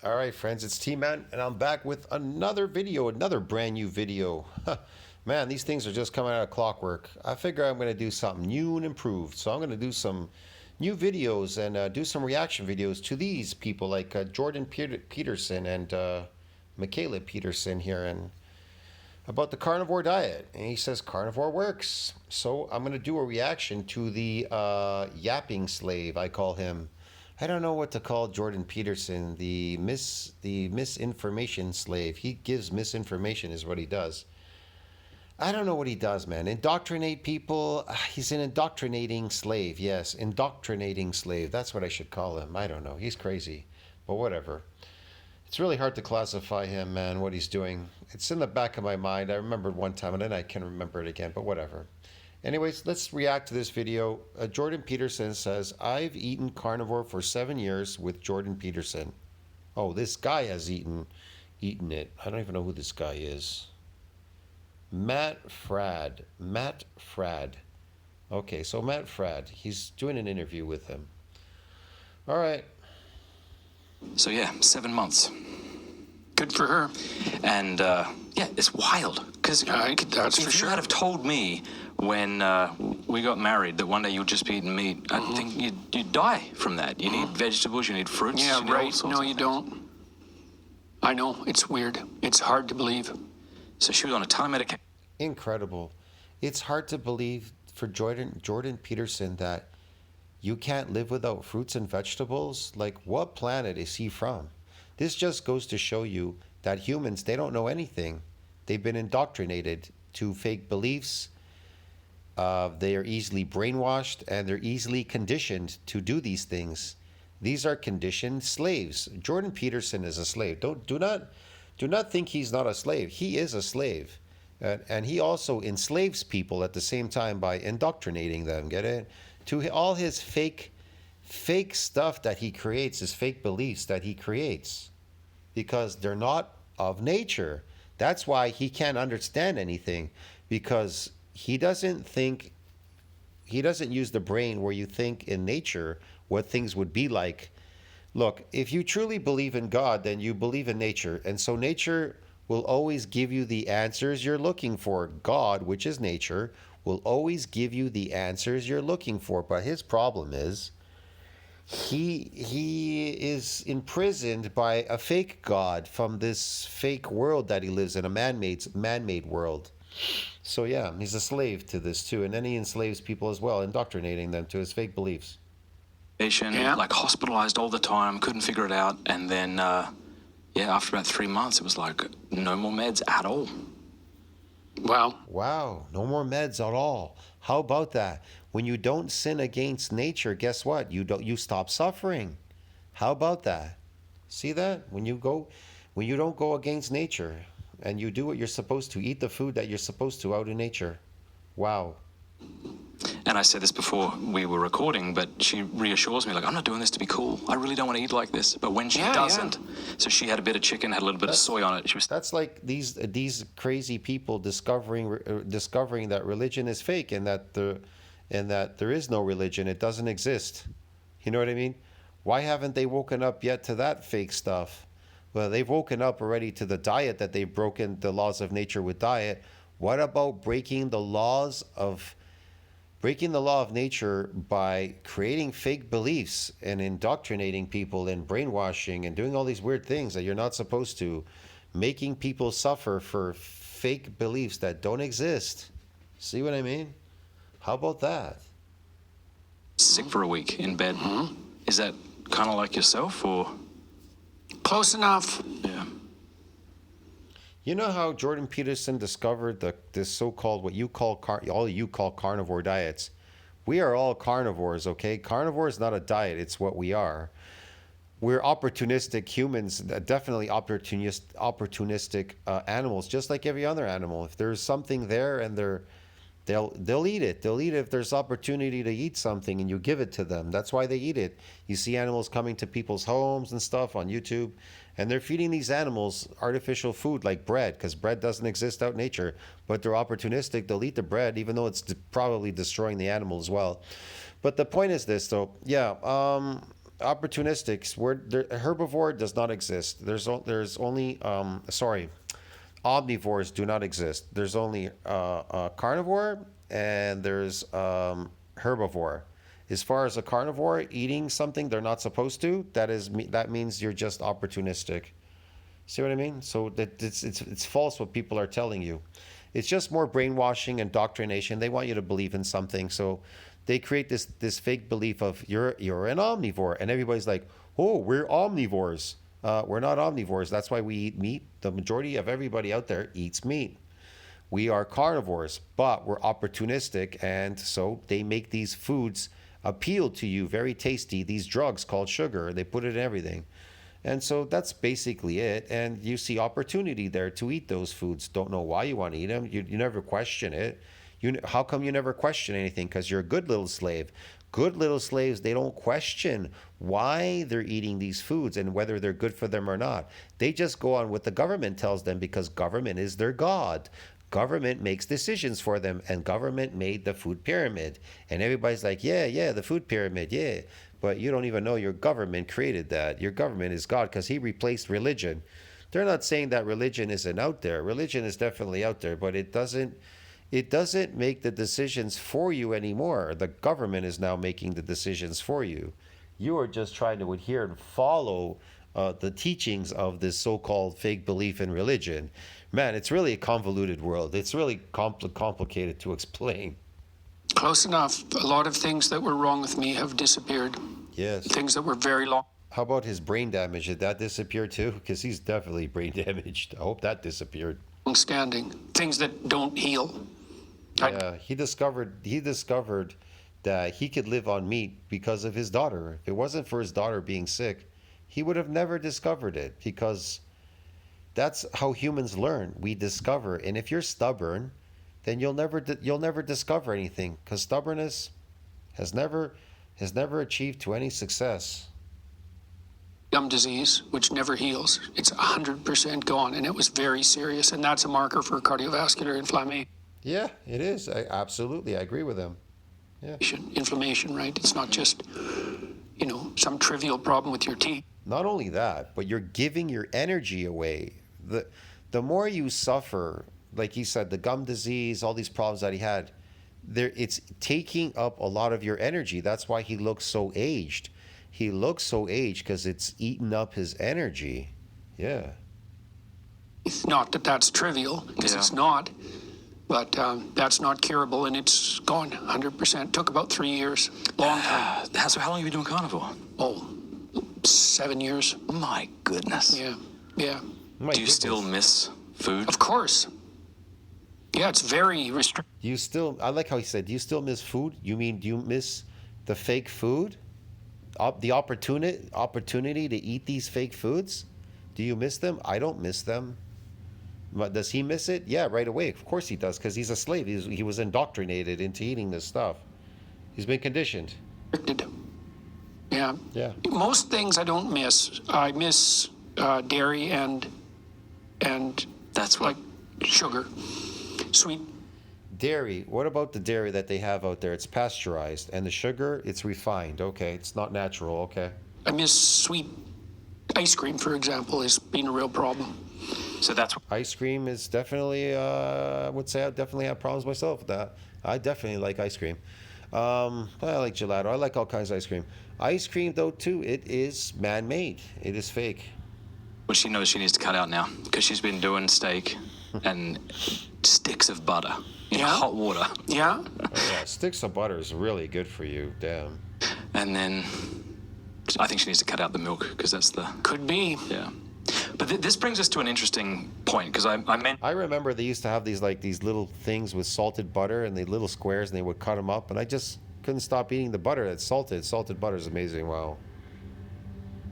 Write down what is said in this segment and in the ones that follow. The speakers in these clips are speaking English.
All right, friends, it's T-Man, and I'm back with another video, another brand new video. Man, these things are just coming out of clockwork. I figure I'm going to do something new and improved. So I'm going to do some new videos and do some reaction videos to these people like Jordan Peterson and Michaela Peterson here, and about the carnivore diet. And he says carnivore works. So I'm going to do a reaction to the yapping slave, I call him. I don't know what to call Jordan Peterson, the misinformation slave. He gives misinformation is what he does. I don't know what he does, man. Indoctrinate people. He's an indoctrinating slave. Yes, indoctrinating slave. That's what I should call him. I don't know. He's crazy, but whatever. It's really hard to classify him, man, what he's doing. It's in the back of my mind. I remembered one time, and then I can remember it again, but whatever. Anyways, let's react to this video. Jordan Peterson says, I've eaten carnivore for 7 years with Jordan Peterson. Oh, this guy has eaten it. I don't even know who this guy is. Matt Fradd. Okay, so Matt Fradd. He's doing an interview with him. All right. So yeah, 7 months. Good for her. And yeah, it's wild. Because that's for if you sure. had have told me when we got married that one day you'd just be eating meat, I think you'd die from that. You need vegetables, you need fruits. Yeah, you need all right. sorts No, of you things. don't. I know. It's weird. It's hard to believe. So she was on a ton of medication. Incredible. It's hard to believe for Jordan Peterson that you can't live without fruits and vegetables. Like, what planet is he from? This just goes to show you that humans, they don't know anything. They've been indoctrinated to fake beliefs. They are easily brainwashed, and they're easily conditioned to do these things. These are conditioned slaves. Jordan Peterson is a slave. Do not think he's not a slave. He is a slave. And he also enslaves people at the same time by indoctrinating them. Get it? To all his fake stuff that he creates, his fake beliefs that he creates, because they're not of nature. That's why he can't understand anything, because he doesn't use the brain where you think in nature what things would be like. Look, if you truly believe in God, then you believe in nature. And so nature will always give you the answers you're looking for. God, which is nature, will always give you the answers you're looking for. But his problem is he is imprisoned by a fake God from this fake world that he lives in, a man-made world. So yeah, he's a slave to this too. And then he enslaves people as well, indoctrinating them to his fake beliefs. Yeah. Like hospitalized all the time, couldn't figure it out. And then, yeah, after about 3 months, it was like no more meds at all. Wow, no more meds at all. How about that? When you don't sin against nature, guess what? You stop suffering. How about that? See that? When you don't go against nature and you do what you're supposed to, eat the food that you're supposed to out in nature. Wow. And I said this before we were recording, but she reassures me, like, I'm not doing this to be cool. I really don't want to eat like this. But when she doesn't, so she had a bit of chicken, had a little bit of soy on it. That's like these crazy people discovering that religion is fake, and that there is no religion. It doesn't exist. You know what I mean? Why haven't they woken up yet to that fake stuff? Well, they've woken up already to the diet, that they've broken the laws of nature with diet. What about breaking the law of nature by creating fake beliefs and indoctrinating people and brainwashing and doing all these weird things that you're not supposed to, making people suffer for fake beliefs that don't exist? See what I mean? How about that? Sick for a week in bed. Is that kind of like yourself, or? Close enough. Yeah. You know how Jordan Peterson discovered this so-called, all you call carnivore diets? We are all carnivores, okay? Carnivore is not a diet, it's what we are. We're opportunistic humans, definitely opportunistic animals, just like every other animal. If there's something there and they'll eat it. They'll eat it if there's opportunity to eat something and you give it to them. That's why they eat it. You see animals coming to people's homes and stuff on YouTube, and they're feeding these animals artificial food like bread, because bread doesn't exist out in nature, but they're opportunistic. They'll eat the bread, even though it's probably destroying the animal as well. But the point is this, though. Yeah, Opportunistics. Herbivore does not exist. There's only sorry, omnivores do not exist. There's only carnivore and there's herbivore. As far as a carnivore eating something they're not supposed to, that means you're just opportunistic. See what I mean? So that it's false what people are telling you. It's just more brainwashing and indoctrination. They want you to believe in something. So they create this fake belief of you're an omnivore, and everybody's like, oh, we're omnivores. We're not omnivores. That's why we eat meat. The majority of everybody out there eats meat. We are carnivores, but we're opportunistic, and so they make these foods appeal to you, very tasty. These drugs called sugar, they put it in everything. And so that's basically it. And you see opportunity there to eat those foods. Don't know why you want to eat them. You never question it. How come you never question anything? Because you're a good little slave. Good little slaves, they don't question why they're eating these foods and whether they're good for them or not. They just go on what the government tells them because government is their God. Government makes decisions for them, and government made the food pyramid. And everybody's like, yeah, the food pyramid, yeah. But you don't even know your government created that. Your government is God because he replaced religion. They're not saying that religion isn't out there. Religion is definitely out there, but it doesn't make the decisions for you anymore. The government is now making the decisions for you. You are just trying to adhere and follow the teachings of this so-called fake belief in religion. Man, it's really a convoluted world. It's really complicated to explain. Close enough. A lot of things that were wrong with me have disappeared. Yes. Things that were very long. How about his brain damage? Did that disappear too? Because he's definitely brain damaged. I hope that disappeared. Standing. Things that don't heal. Yeah, he discovered that he could live on meat because of his daughter. If it wasn't for his daughter being sick, he would have never discovered it because that's how humans learn. We discover, and if you're stubborn, then you'll never discover anything because stubbornness has never achieved to any success. Gum disease, which never heals. It's 100% gone, and it was very serious, and that's a marker for cardiovascular inflammation. Yeah, it is. Absolutely, I agree with him. Yeah. Inflammation, right? It's not just, some trivial problem with your teeth. Not only that, but you're giving your energy away. The more you suffer, like he said, the gum disease, all these problems that he had, it's taking up a lot of your energy. That's why he looks so aged. He looks so aged because it's eaten up his energy. Yeah. It's not that that's trivial, because it's not. But that's not curable, and it's gone 100%. Took about 3 years. Long time. So how long have you been doing carnivore? 7 years. My goodness. Yeah. Do you still miss food? Of course. Yeah, it's very restricted. I like how he said, do you still miss food? You mean, do you miss the fake food? The opportunity to eat these fake foods? Do you miss them? I don't miss them. But does he miss it? Yeah, right away. Of course he does, because he's a slave. He was indoctrinated into eating this stuff. He's been conditioned. Yeah. Most things I don't miss. I miss dairy and that's what, like sugar, sweet. Dairy. What about the dairy that they have out there? It's pasteurized, and the sugar, it's refined. Okay, it's not natural. Okay. I miss sweet ice cream, for example, has been a real problem. So that's ice cream is definitely. I would say I definitely have problems myself with that. I definitely like ice cream. I like gelato. I like all kinds of ice cream. Ice cream, though, too, it is man-made. It is fake. what she knows she needs to cut out now because she's been doing steak and sticks of butter in hot water. Yeah. Oh, yeah, sticks of butter is really good for you. Damn. And then I think she needs to cut out the milk because that's the... Could be. Yeah. But this brings us to an interesting point because I remember they used to have these little things with salted butter and the little squares, and they would cut them up, and I just couldn't stop eating the butter that's salted. Salted butter is amazing. Wow.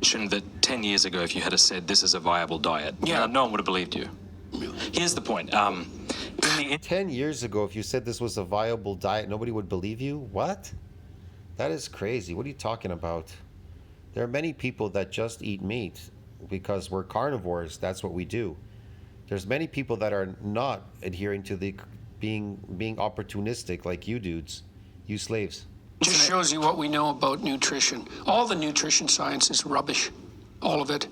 That 10 years ago, if you had said this is a viable diet, no one would have believed you. Here's the point. 10 years ago, if you said this was a viable diet, nobody would believe you? What? That is crazy. What are you talking about? There are many people that just eat meat because we're carnivores. That's what we do. There's many people that are not adhering to the being opportunistic like you dudes, you slaves. Just shows you what we know about nutrition. All the nutrition science is rubbish. All of it.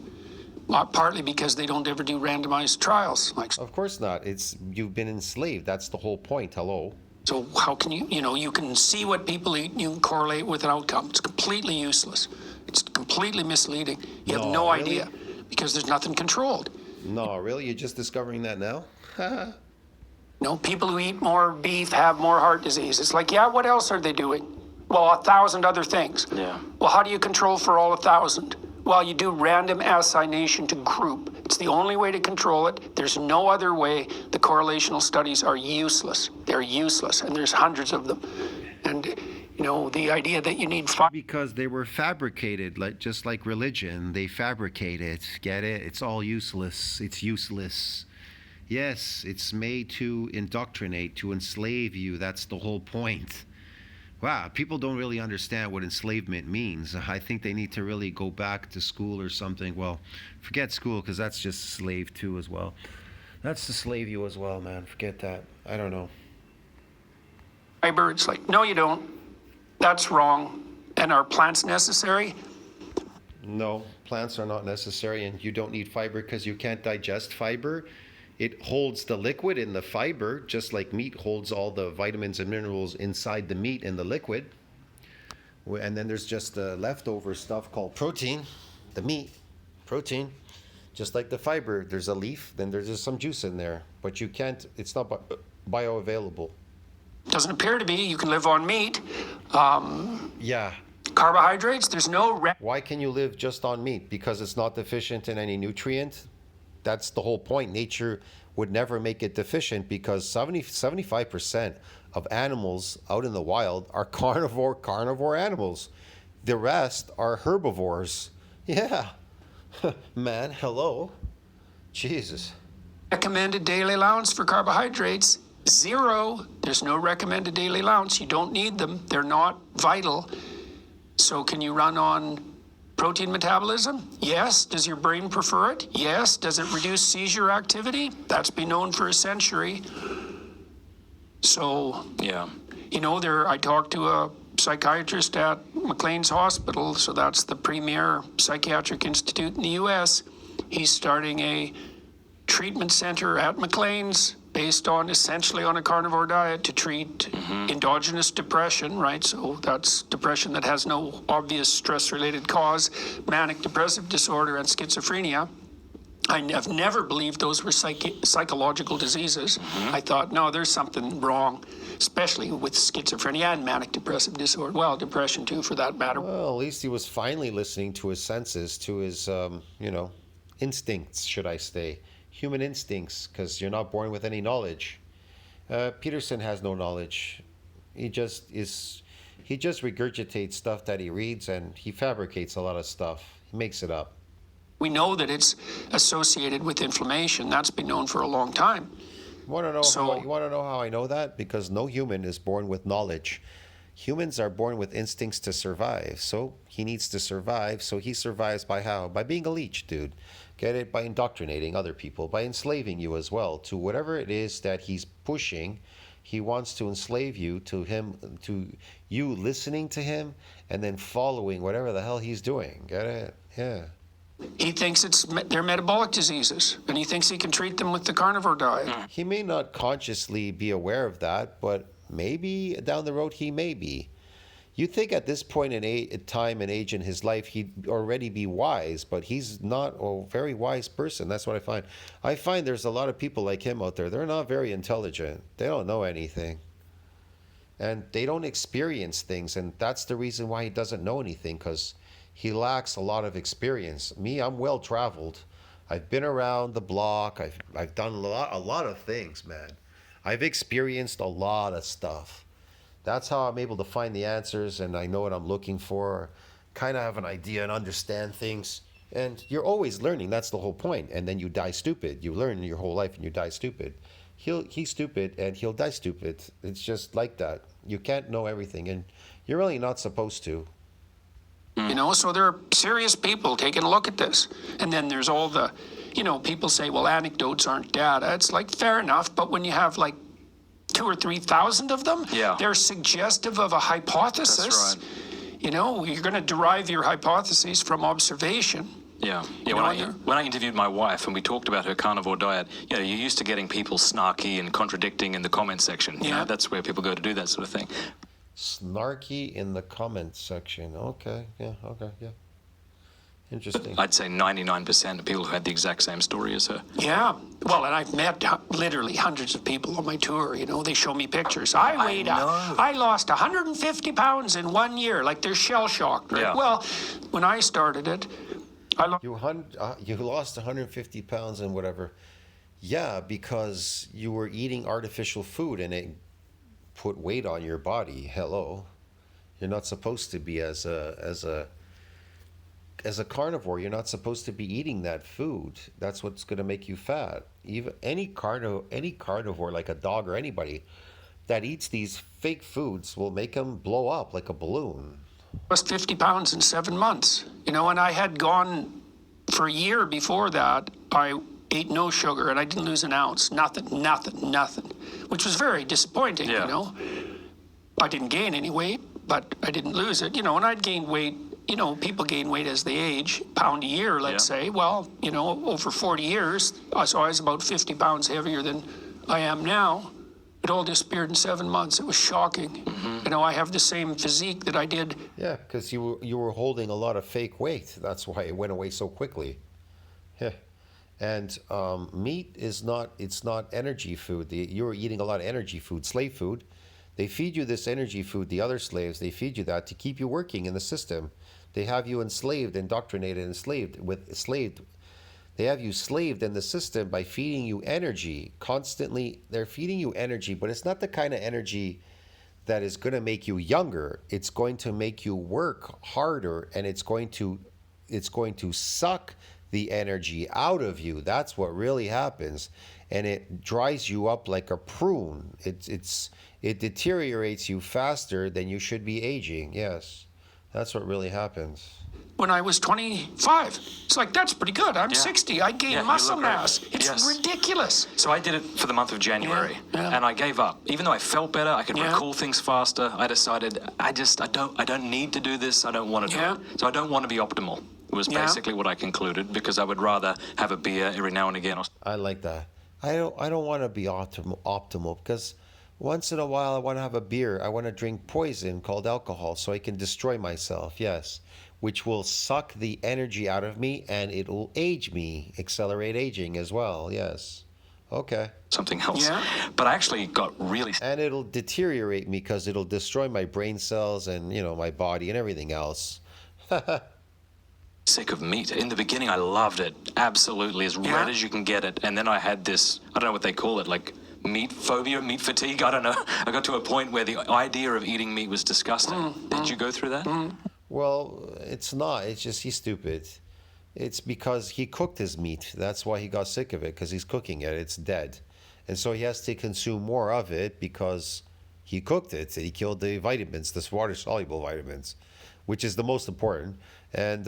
Partly because they don't ever do randomized trials. Of course not. You've been enslaved. That's the whole point. Hello. So how can you can see what people eat and you can correlate with an outcome. It's completely useless. It's completely misleading. You have no really? idea because there's nothing controlled. No, really? You're just discovering that now? People who eat more beef have more heart disease. It's like, yeah, what else are they doing? Well, 1,000 other things. Yeah. Well, how do you control for all 1,000? Well, you do random assignation to group. It's the only way to control it. There's no other way. The correlational studies are useless. They're useless, and there's hundreds of them. And, the idea that you need Because they were fabricated, just like religion. They fabricate it. Get it? It's all useless. It's useless. Yes, it's made to indoctrinate, to enslave you. That's the whole point. Wow, people don't really understand what enslavement means. I think they need to really go back to school or something. Well, forget school, because that's just slave too as well. That's to slave you as well, man. Forget that. I don't know. fiber. It's like, no, you don't. That's wrong. And are plants necessary? No, plants are not necessary, and you don't need fiber because you can't digest fiber. It holds the liquid in the fiber, just like meat holds all the vitamins and minerals inside the meat in the liquid. And then there's just the leftover stuff called protein, the meat, protein. Just like the fiber, there's a leaf, then there's just some juice in there. But you can't, it's not bioavailable. Doesn't appear to be. You can live on meat. Yeah. Carbohydrates, there's no... Why can you live just on meat? Because it's not deficient in any nutrient? That's the whole point. Nature would never make it deficient because 75% of animals out in the wild are carnivore animals. The rest are herbivores. Yeah. Man, hello. Jesus. Recommended daily allowance for carbohydrates, 0. There's no recommended daily allowance. You don't need them. They're not vital. So can you run on protein metabolism? Yes. Does your brain prefer it? Yes. Does it reduce seizure activity? That's been known for a century. So, Yeah. I talked to a psychiatrist at McLean's Hospital, so that's the premier psychiatric institute in the U.S. He's starting a treatment center at McLean's based on essentially on a carnivore diet to treat endogenous depression, right? So that's depression that has no obvious stress-related cause, manic depressive disorder, and schizophrenia. I've never believed those were psychological diseases. I thought, no, there's something wrong, especially with schizophrenia and manic depressive disorder. Well, depression too, for that matter. Well, at least he was finally listening to his senses, to his, instincts, should I say. Human instincts, because you're not born with any knowledge. Peterson has no knowledge. He just regurgitates stuff that he reads, and he fabricates a lot of stuff. He makes it up. We know that it's associated with inflammation. That's been known for a long time. You want to know how I know that? Because no human is born with knowledge. Humans are born with instincts to survive. So he needs to survive. So he survives by how? By being a leech, dude. Get it? By indoctrinating other people, by enslaving you as well to whatever it is that he's pushing. He wants to enslave you to him, to you listening to him and then following whatever the hell he's doing. Get it? Yeah. He thinks they're metabolic diseases, and he thinks he can treat them with the carnivore diet. He may not consciously be aware of that, but maybe down the road he may be. You think at this point in time and age in his life he'd already be wise, but he's not a very wise person. That's what I find. I find there's a lot of people like him out there. They're not very intelligent. They don't know anything. And they don't experience things, and that's the reason why he doesn't know anything, because he lacks a lot of experience. Me, I'm well traveled. I've been around the block. I've done a lot of things, man. I've experienced a lot of stuff. That's how I'm able to find the answers, and I know what I'm looking for, kind of have an idea and understand things. And you're always learning. That's the whole point. And then you die stupid. You learn your whole life and you die stupid. He's stupid and he'll die stupid. It's just like that. You can't know everything, and you're really not supposed to. So there are serious people taking a look at this. And then there's all the, people say, well, anecdotes aren't data. It's like, fair enough, but when you have 2 or 3,000 of them. Yeah. They're suggestive of a hypothesis. That's right. You know, you're going to derive your hypotheses from observation. Yeah. You Yeah. know, When I interviewed my wife and we talked about her carnivore diet, you know, you're used to getting people snarky and contradicting in the comment section. You Yeah. know, that's where people go to do that sort of thing. Snarky in the comments section. Okay. Yeah. Okay. Yeah. Interesting. I'd say 99% of people who had the exact same story as her. Yeah. Well, and I've met literally hundreds of people on my tour. You know, they show me pictures. I lost 150 pounds in 1 year. Like they're shell shocked. Right? Yeah. Well, when I started it, You lost 150 pounds and whatever. Yeah, because you were eating artificial food and it put weight on your body. Hello. You're not supposed to be as a carnivore. You're not supposed to be eating that food. That's what's going to make you fat. Even any carnivore like a dog or anybody that eats these fake foods will make them blow up like a balloon. lost 50 pounds in 7 months. You know, and I had gone for a year before that. I ate no sugar and I didn't lose an ounce. Nothing, which was very disappointing, Yeah. you know. I didn't gain any weight, but I didn't lose it, you know, and I'd gained weight. You know, people gain weight as they age, pound a year, let's say. Well, you know, over 40 years, so I was about 50 pounds heavier than I am now. It all disappeared in 7 months. It was shocking. Mm-hmm. You know, I have the same physique that I did. Yeah, because you were holding a lot of fake weight. That's why it went away so quickly. Yeah. And meat is not energy food. You're eating a lot of energy food, slave food. They feed you this energy food, the other slaves, they feed you that to keep you working in the system. They have you enslaved, indoctrinated, enslaved. They have you slaved in the system by feeding you energy constantly. They're feeding you energy, but it's not the kind of energy that is going to make you younger. It's going to make you work harder, and it's going to suck the energy out of you. That's what really happens, and it dries you up like a prune. It deteriorates you faster than you should be aging. Yes, that's what really happens. When I was 25, it's like, that's pretty good. I'm 60. I gained Yeah, you muscle look great. mass. It's Yes. ridiculous. So I did it for the month of January, Yeah. and I gave up. Even though I felt better, I could Yeah. recall things faster. I decided I don't need to do this. I don't want to do Yeah. it. So I don't want to be optimal. Was Yeah. basically what I concluded, because I would rather have a beer every now and again. I like that. I don't want to be optimal because once in a while I want to have a beer. I want to drink poison called alcohol so I can destroy myself. Yes, which will suck the energy out of me and it will age me, accelerate aging as well. Yes. Okay. Something else. Yeah. But I actually got really And it'll deteriorate me because it'll destroy my brain cells and, my body and everything else. sick of meat. In the beginning, I loved it. Absolutely, as Yeah. red as you can get it. And then I had this, I don't know what they call it, like meat phobia, meat fatigue. I don't know. I got to a point where the idea of eating meat was disgusting. Did you go through that? Well, it's not. It's just he's stupid. It's because he cooked his meat. That's why he got sick of it, because he's cooking it. It's dead. And so he has to consume more of it because he cooked it. He killed the vitamins, the water-soluble vitamins, which is the most important. And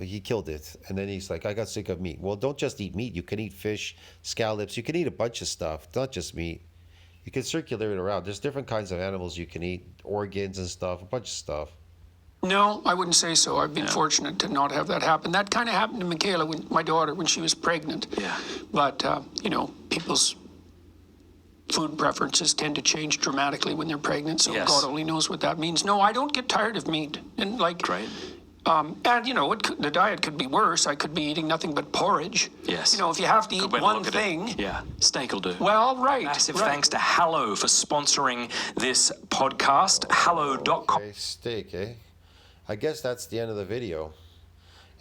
he killed it. And then he's like, I got sick of meat. Well, don't just eat meat. You can eat fish, scallops. You can eat a bunch of stuff, not just meat. You can circulate it around. There's different kinds of animals you can eat, organs and stuff, a bunch of stuff. No, I wouldn't say so. I've been fortunate to not have that happen. That kind of happened to Michaela, my daughter, when she was pregnant. Yeah. But, people's food preferences tend to change dramatically when they're pregnant, so Yes. God only knows what that means. No, I don't get tired of meat. And Great. The diet could be worse. I could be eating nothing but porridge. Yes. If you have to eat Good way to one look at it. thing. Yeah, steak will do. Well, right. Massive right. thanks to Hallo for sponsoring this podcast. Hallo.com. Okay, steak, eh? I guess that's the end of the video.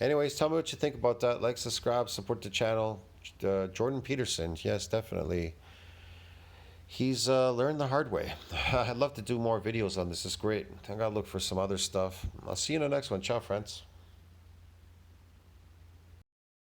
Anyways, tell me what you think about that. Like, subscribe, support the channel. Jordan Peterson, yes, definitely. He's learned the hard way. I'd love to do more videos on this. It's great. I gotta look for some other stuff. I'll see you in the next one. Ciao, friends.